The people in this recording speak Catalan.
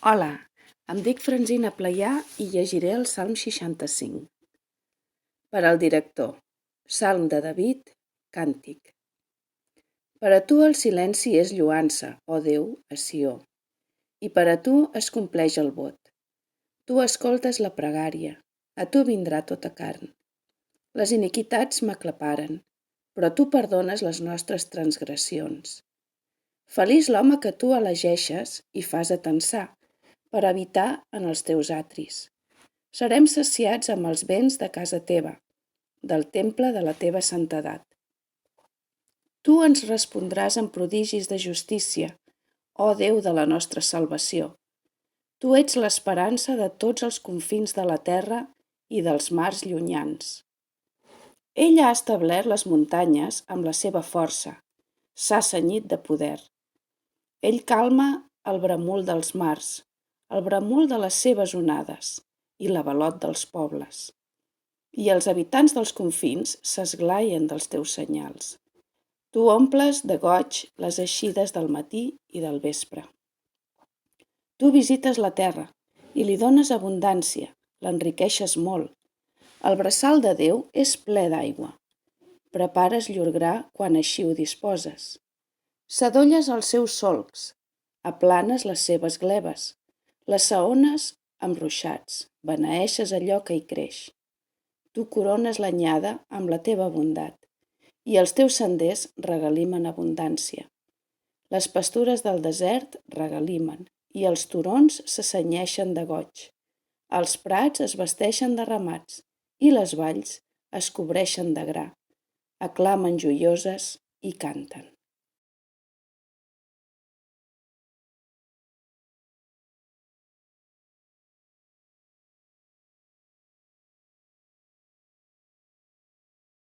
Hola, em dic Francina Playà i llegiré el Salm 65. Per al director, Salm de David, càntic. Per a tu el silenci és lloança, ó Déu, a Sió, i per a tu es compleix el vot. Tu escoltes la pregària, a tu vindrà tota carn. Les iniquitats m'aclaparen, però tu perdones les nostres transgressions. Feliç l'home que tu elegeixes i fas atensar, per habitar en els teus atris. Serem saciats amb els béns de casa teva, del temple de la teva santedat. Tu ens respondràs amb prodigis de justícia, ó Déu de la nostra salvació. Tu ets l'esperança de tots els confins de la terra i dels mars llunyans. Ell ha establert les muntanyes amb la seva força, s'ha cenyit de poder. Ell calma el bramul dels mars, el bramul de les seves onades i l'avalot dels pobles. I els habitants dels confins s'esglaien dels teus senyals. Tu omples de goig les eixides del matí i del vespre. Tu visites la terra i li dones abundància, l'enriqueixes molt. El bressal de Déu és ple d'aigua. Prepares llur gra quan així ho disposes. S'adolles els seus solcs, aplanes les seves glebes, les saones amb ruixats, beneeixes allò que hi creix. Tu corones l'anyada amb la teva bondat, i els teus senders regalimen abundància. Les pastures del desert regalimen, i els turons se cenyeixen de goig. Els prats es vesteixen de ramats, i les valls es cobreixen de gra. Aclamen joioses i canten.